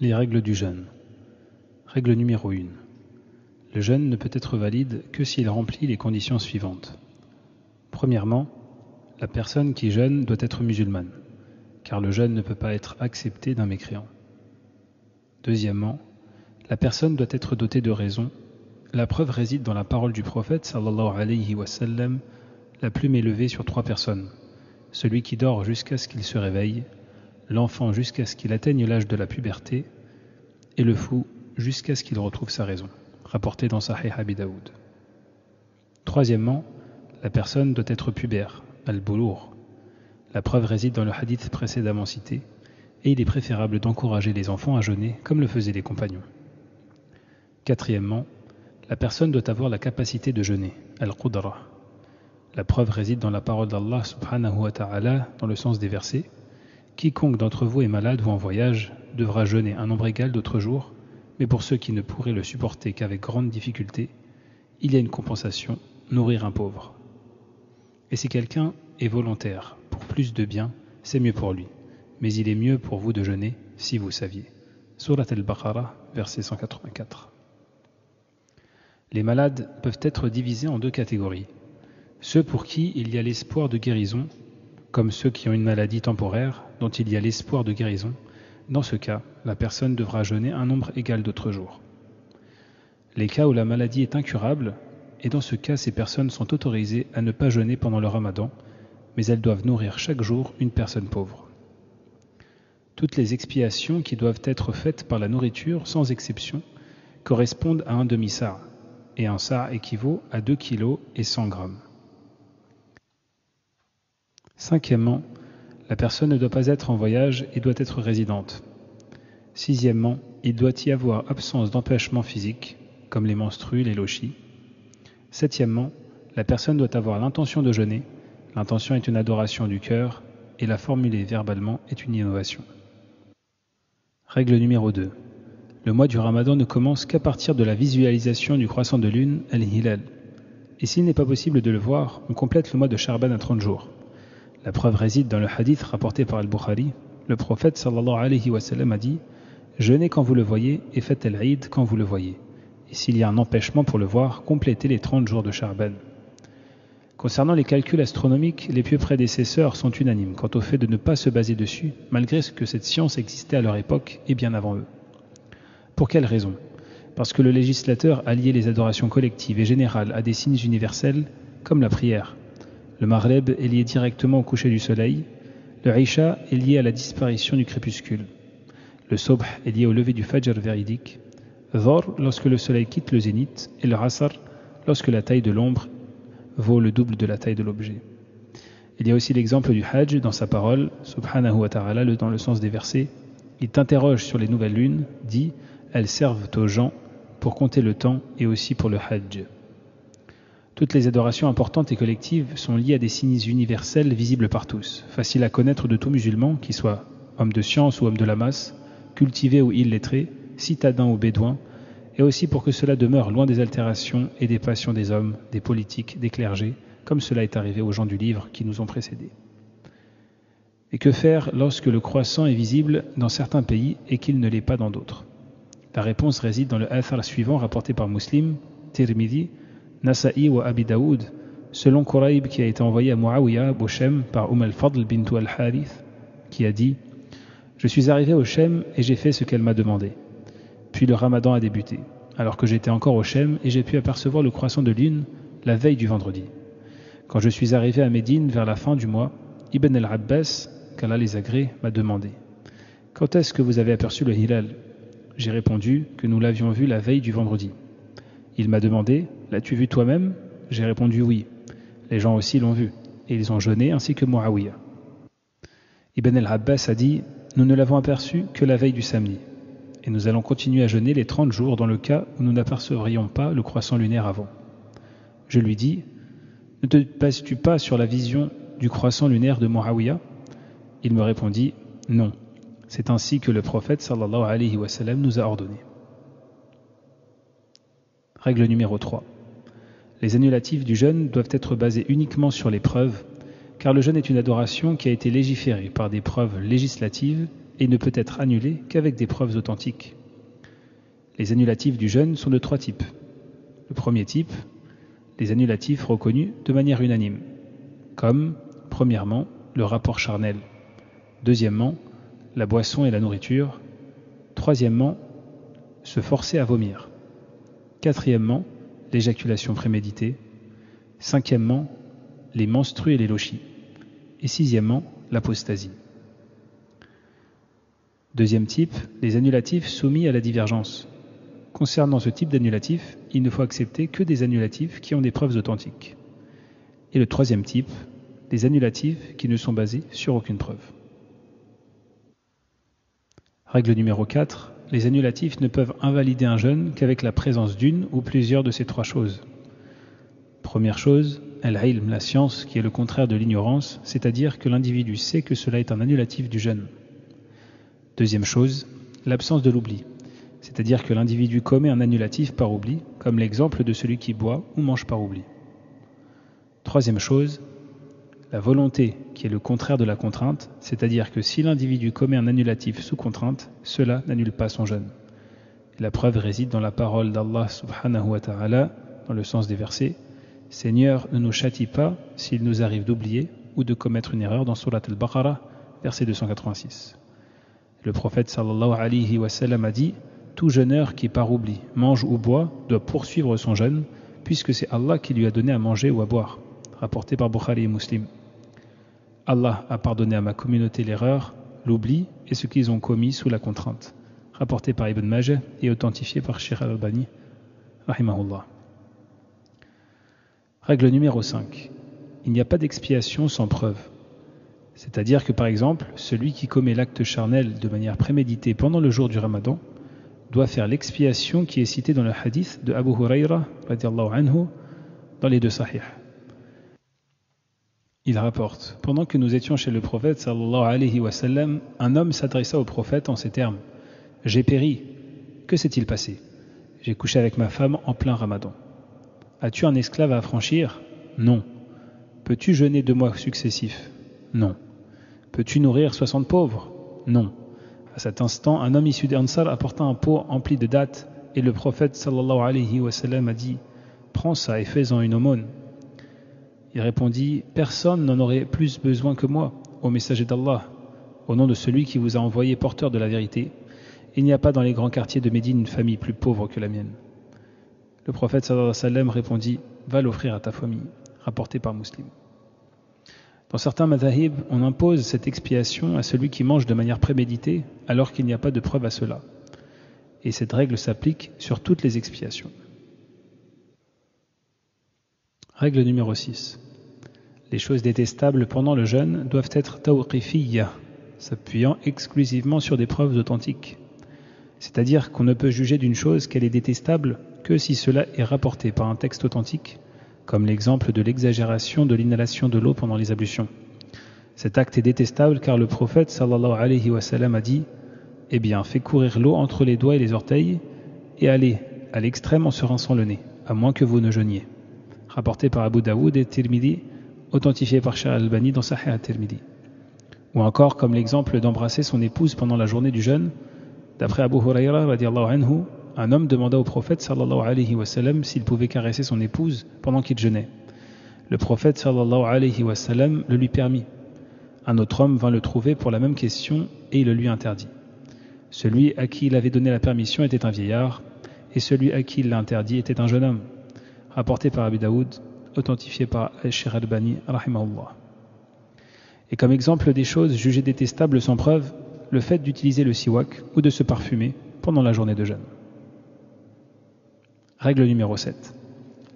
Les règles du jeûne. Règle numéro 1. Le jeûne ne peut être valide que s'il remplit les conditions suivantes. Premièrement, la personne qui jeûne doit être musulmane, car le jeûne ne peut pas être accepté d'un mécréant. Deuxièmement, la personne doit être dotée de raison. La preuve réside dans la parole du prophète sallallahu alayhi wa sallam, la plume est levée sur 3 personnes. Celui qui dort jusqu'à ce qu'il se réveille, l'enfant jusqu'à ce qu'il atteigne l'âge de la puberté, et le fou jusqu'à ce qu'il retrouve sa raison, rapporté dans Sahih Abi Daoud. Troisièmement, la personne doit être pubère, al-boulour. La preuve réside dans le hadith précédemment cité, et il est préférable d'encourager les enfants à jeûner comme le faisaient les compagnons. Quatrièmement, la personne doit avoir la capacité de jeûner, al-qudra. La preuve réside dans la parole d'Allah subhanahu wa ta'ala dans le sens des versets. Quiconque d'entre vous est malade ou en voyage devra jeûner un nombre égal d'autres jours, mais pour ceux qui ne pourraient le supporter qu'avec grande difficulté, il y a une compensation, nourrir un pauvre. Et si quelqu'un est volontaire pour plus de bien, c'est mieux pour lui, mais il est mieux pour vous de jeûner si vous saviez. Surat al-Baqarah, verset 184. Les malades peuvent être divisés en 2 catégories. Ceux pour qui il y a l'espoir de guérison, comme ceux qui ont une maladie temporaire dont il y a l'espoir de guérison. Dans ce cas, la personne devra jeûner un nombre égal d'autres jours. Les cas où la maladie est incurable, et dans ce cas, ces personnes sont autorisées à ne pas jeûner pendant le ramadan, mais elles doivent nourrir chaque jour une personne pauvre. Toutes les expiations qui doivent être faites par la nourriture, sans exception, correspondent à un demi-sa', et un sa' équivaut à 2 kg et 100 grammes. Cinquièmement, la personne ne doit pas être en voyage et doit être résidente. Sixièmement, il doit y avoir absence d'empêchement physique, comme les menstrues, les lochis. Septièmement, la personne doit avoir l'intention de jeûner. L'intention est une adoration du cœur et la formuler verbalement est une innovation. Règle numéro 2. Le mois du Ramadan ne commence qu'à partir de la visualisation du croissant de lune, al-hilal. Et s'il n'est pas possible de le voir, on complète le mois de Sha'ban à 30 jours. La preuve réside dans le hadith rapporté par Al-Bukhari. Le prophète sallallahu alayhi wa sallam a dit « Jeûnez quand vous le voyez et faites al-Eid quand vous le voyez. Et s'il y a un empêchement pour le voir, complétez les 30 jours de Sha'ban. » Concernant les calculs astronomiques, les pieux prédécesseurs sont unanimes quant au fait de ne pas se baser dessus, malgré ce que cette science existait à leur époque et bien avant eux. Pour quelle raison ? Parce que le législateur a lié les adorations collectives et générales à des signes universels, comme la prière. Le Maghreb est lié directement au coucher du soleil, le Isha est lié à la disparition du crépuscule, le Sobh est lié au lever du Fajr véridique, Dhor lorsque le soleil quitte le zénith et le Asr lorsque la taille de l'ombre vaut le double de la taille de l'objet. Il y a aussi l'exemple du Hajj dans sa parole, subhanahu wa ta'ala, dans le sens des versets. Il t'interroge sur les nouvelles lunes, dit « Elles servent aux gens pour compter le temps et aussi pour le Hajj ». Toutes les adorations importantes et collectives sont liées à des signes universels visibles par tous, faciles à connaître de tout musulman, qu'il soit homme de science ou homme de la masse, cultivé ou illettré, citadin ou bédouin, et aussi pour que cela demeure loin des altérations et des passions des hommes, des politiques, des clergés, comme cela est arrivé aux gens du livre qui nous ont précédés. Et que faire lorsque le croissant est visible dans certains pays et qu'il ne l'est pas dans d'autres ? La réponse réside dans le athar suivant rapporté par Muslim, Tirmidhi, Nasa'i ou Abi Daoud, selon Quraib qui a été envoyé à Muawiyah au Shem par al-Fadl bint al-Harith, qui a dit « Je suis arrivé au Shem et j'ai fait ce qu'elle m'a demandé. Puis le Ramadan a débuté, alors que j'étais encore au Shem et j'ai pu apercevoir le croissant de lune la veille du vendredi. Quand je suis arrivé à Médine vers la fin du mois, Ibn al-Abbas, qu'Allah les agrée, m'a demandé « Quand est-ce que vous avez aperçu le hilal ?» J'ai répondu que nous l'avions vu la veille du vendredi. Il m'a demandé « L'as-tu vu toi-même » J'ai répondu « Oui. » Les gens aussi l'ont vu, et ils ont jeûné ainsi que Muawiyah. Ibn al-Abbas a dit « Nous ne l'avons aperçu que la veille du samedi, et nous allons continuer à jeûner les 30 jours dans le cas où nous n'apercevrions pas le croissant lunaire avant. » Je lui dis « Ne te bases-tu pas sur la vision du croissant lunaire de Muawiyah » Il me répondit « Non, c'est ainsi que le prophète sallallahu alayhi wa sallam nous a ordonné. » Règle numéro 3. Les annulatifs du jeûne doivent être basés uniquement sur les preuves, car le jeûne est une adoration qui a été légiférée par des preuves législatives et ne peut être annulé qu'avec des preuves authentiques. Les annulatifs du jeûne sont de 3 types. Le premier type, les annulatifs reconnus de manière unanime, comme, premièrement, le rapport charnel, deuxièmement, la boisson et la nourriture, troisièmement, se forcer à vomir, quatrièmement, l'éjaculation préméditée, cinquièmement, les menstrues et les lochis, et sixièmement, l'apostasie. Deuxième type, les annulatifs soumis à la divergence. Concernant ce type d'annulatif, il ne faut accepter que des annulatifs qui ont des preuves authentiques. Et le troisième type, les annulatifs qui ne sont basés sur aucune preuve. Règle numéro 4, les annulatifs ne peuvent invalider un jeûne qu'avec la présence d'une ou plusieurs de ces 3 choses. Première chose, al-ilm, la science, qui est le contraire de l'ignorance, c'est-à-dire que l'individu sait que cela est un annulatif du jeûne. Deuxième chose, l'absence de l'oubli, c'est-à-dire que l'individu commet un annulatif par oubli, comme l'exemple de celui qui boit ou mange par oubli. Troisième chose, la volonté, qui est le contraire de la contrainte, c'est-à-dire que si l'individu commet un annulatif sous contrainte, cela n'annule pas son jeûne. Et la preuve réside dans la parole d'Allah subhanahu wa ta'ala, dans le sens des versets, « Seigneur, ne nous châtie pas s'il nous arrive d'oublier ou de commettre une erreur » dans Surat al-Baqarah, verset 286. Le prophète sallallahu alayhi wa sallam a dit « Tout jeûneur qui par oubli mange ou boit doit poursuivre son jeûne, puisque c'est Allah qui lui a donné à manger ou à boire » rapporté par Bukhari et Muslim. Allah a pardonné à ma communauté l'erreur, l'oubli et ce qu'ils ont commis sous la contrainte, rapporté par Ibn Majah et authentifié par Sheikh al-Albani, rahimahullah. Règle numéro 5. Il n'y a pas d'expiation sans preuve. C'est-à-dire que par exemple, celui qui commet l'acte charnel de manière préméditée pendant le jour du Ramadan doit faire l'expiation qui est citée dans le hadith de Abu Huraira radiyallahu anhu dans les 2 sahih. Il rapporte, pendant que nous étions chez le prophète sallallahu alayhi wa sallam, un homme s'adressa au prophète en ces termes: J'ai péri. Que s'est-il passé? J'ai couché avec ma femme en plein Ramadan. As-tu un esclave à affranchir? Non. Peux-tu jeûner 2 mois successifs? Non. Peux-tu nourrir 60 pauvres? Non. À cet instant, un homme issu d'Ansar apporta un pot empli de dattes et le prophète sallallahu alayhi wa sallam a dit: Prends ça et fais-en une aumône. Il répondit: Personne n'en aurait plus besoin que moi, ô messager d'Allah. Au nom de celui qui vous a envoyé porteur de la vérité, il n'y a pas dans les grands quartiers de Médine une famille plus pauvre que la mienne. Le prophète sallallahu alayhi wa sallam répondit: Va l'offrir à ta famille, rapporté par Muslim. Dans certains madhahib, on impose cette expiation à celui qui mange de manière préméditée, alors qu'il n'y a pas de preuve à cela. Et cette règle s'applique sur toutes les expiations. Règle numéro 6. Les choses détestables pendant le jeûne doivent être tawqifiyya, s'appuyant exclusivement sur des preuves authentiques. C'est-à-dire qu'on ne peut juger d'une chose qu'elle est détestable que si cela est rapporté par un texte authentique, comme l'exemple de l'exagération de l'inhalation de l'eau pendant les ablutions. Cet acte est détestable car le prophète sallallahu alayhi wa sallam a dit: Eh bien, fais courir l'eau entre les doigts et les orteils et allez à l'extrême en se rinçant le nez, à moins que vous ne jeûniez. Rapporté par Abu Daoud et Tirmidhi, authentifié par Sheikh al-Albani dans Sahih al-Tirmidhi. Ou encore comme l'exemple d'embrasser son épouse pendant la journée du jeûne. D'après Abu Huraira radiyallahu anhu, un homme demanda au prophète sallallahu alayhi wa sallam s'il pouvait caresser son épouse pendant qu'il jeûnait. Le prophète sallallahu alayhi wa sallam le lui permit. Un autre homme vint le trouver pour la même question et il le lui interdit. Celui à qui il avait donné la permission était un vieillard et celui à qui il l'a interdit était un jeune homme. Rapporté par Abu Daoud, authentifié par Sheikh al-Albani, rahimahullah. Et comme exemple des choses jugées détestables sans preuve, le fait d'utiliser le siwak ou de se parfumer pendant la journée de jeûne. Règle numéro 7.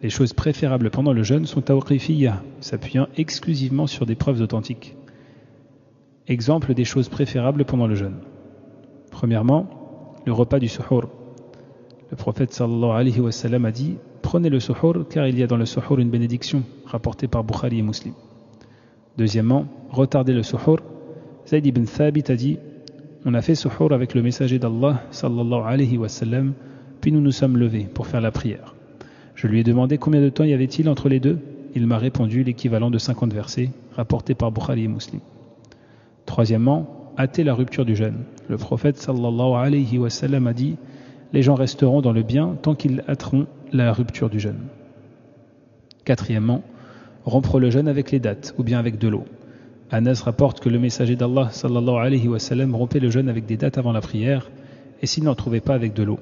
Les choses préférables pendant le jeûne sont tawqifiyya, s'appuyant exclusivement sur des preuves authentiques. Exemple des choses préférables pendant le jeûne. Premièrement, le repas du suhour. Le prophète sallallahu alayhi wa sallam a dit: Prenez le suhour car il y a dans le suhour une bénédiction, rapportée par Bukhari et Muslim. Deuxièmement, retardez le suhour. Zayd ibn Thabit a dit: On a fait suhour avec le messager d'Allah sallallahu alayhi wa sallam, puis nous nous sommes levés pour faire la prière. Je lui ai demandé combien de temps y avait-il entre les deux. Il m'a répondu l'équivalent de 50 versets, rapporté par Bukhari et Muslim. Troisièmement, hâtez la rupture du jeûne. le prophète sallallahu alayhi wa sallam a dit: les gens resteront dans le bien tant qu'ils hâteront la rupture du jeûne. Quatrièmement, rompre le jeûne avec les dates ou bien avec de l'eau. Anas rapporte que le messager d'Allah sallallahu alayhi wa sallam rompait le jeûne avec des dates avant la prière et s'il n'en trouvait pas avec de l'eau.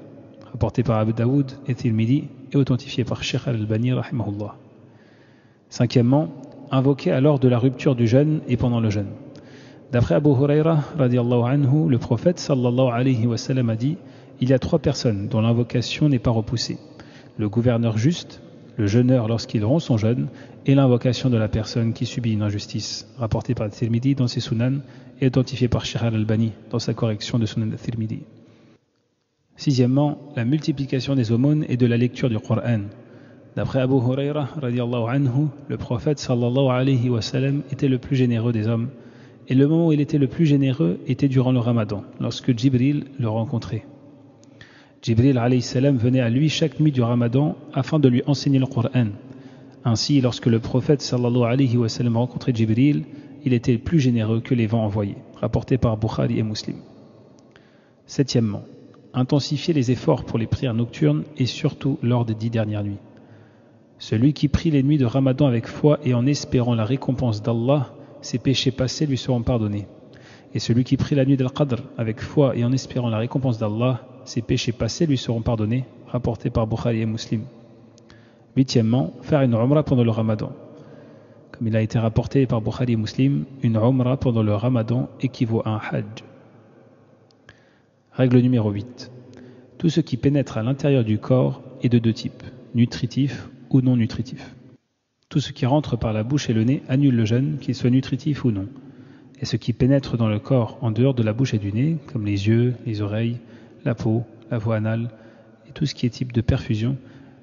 Rapporté par Abu Daoud et Tirmidhi et authentifié par Sheikh al-Albani rahimahullah. Cinquièmement, invoquer à l'heure de la rupture du jeûne et pendant le jeûne. D'après Abu Huraira radiallahu anhu, le prophète sallallahu alayhi wa sallam a dit: il y a 3 personnes dont l'invocation n'est pas repoussée: le gouverneur juste, le jeûneur lorsqu'il rompt son jeûne, et l'invocation de la personne qui subit une injustice, rapporté par Tirmidhi dans ses Sunan et authentifié par Sheikh al-Albani dans sa correction de Sunan al-Tirmidhi. Sixièmement, la multiplication des aumônes et de la lecture du Coran. D'après Abu Huraira radiallahu anhu, le prophète sallallahu alayhi wa sallam était le plus généreux des hommes, et le moment où il était le plus généreux était durant le Ramadan, lorsque Jibril le rencontrait. Jibril alayhi salam venait à lui chaque nuit du Ramadan afin de lui enseigner le Coran. Ainsi, lorsque le prophète sallallahu alayhi wa sallam rencontrait Jibril, il était plus généreux que les vents envoyés, rapporté par Bukhari et Muslim. Septièmement, intensifier les efforts pour les prières nocturnes et surtout lors des 10 dernières nuits. Celui qui prie les nuits de Ramadan avec foi et en espérant la récompense d'Allah, ses péchés passés lui seront pardonnés. Et celui qui prie la nuit d'Al-Qadr avec foi et en espérant la récompense d'Allah, ses péchés passés lui seront pardonnés, rapporté par Bukhari et Muslim. Huitièmement, faire une umrah pendant le Ramadan. Comme il a été rapporté par Bukhari et Muslim, une umrah pendant le Ramadan équivaut à un hajj. Règle numéro 8. Tout ce qui pénètre à l'intérieur du corps est de 2 types, nutritif ou non nutritif. Tout ce qui rentre par la bouche et le nez annule le jeûne, qu'il soit nutritif ou non. Et ce qui pénètre dans le corps en dehors de la bouche et du nez, comme les yeux, les oreilles, la peau, la voie anale et tout ce qui est type de perfusion,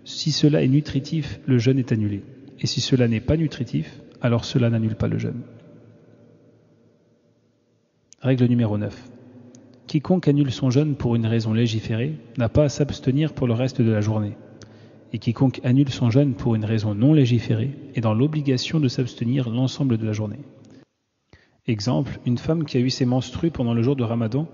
si cela est nutritif, le jeûne est annulé. Et si cela n'est pas nutritif, alors cela n'annule pas le jeûne. Règle numéro 9. Quiconque annule son jeûne pour une raison légiférée n'a pas à s'abstenir pour le reste de la journée. Et quiconque annule son jeûne pour une raison non légiférée est dans l'obligation de s'abstenir l'ensemble de la journée. Exemple, une femme qui a eu ses menstrues pendant le jour de Ramadan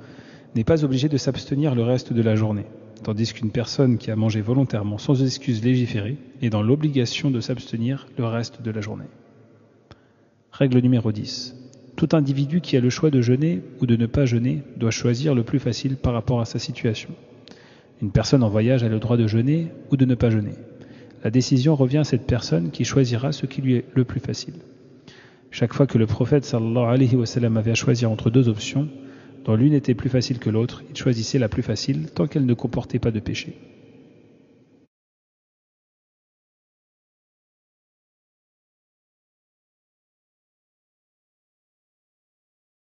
n'est pas obligée de s'abstenir le reste de la journée, tandis qu'une personne qui a mangé volontairement sans excuse légiférée est dans l'obligation de s'abstenir le reste de la journée. Règle numéro 10. Tout individu qui a le choix de jeûner ou de ne pas jeûner doit choisir le plus facile par rapport à sa situation. Une personne en voyage a le droit de jeûner ou de ne pas jeûner. La décision revient à cette personne qui choisira ce qui lui est le plus facile. Chaque fois que le prophète sallallahu alayhi wa sallam avait à choisir entre 2 options, dont l'une était plus facile que l'autre, il choisissait la plus facile tant qu'elle ne comportait pas de péché.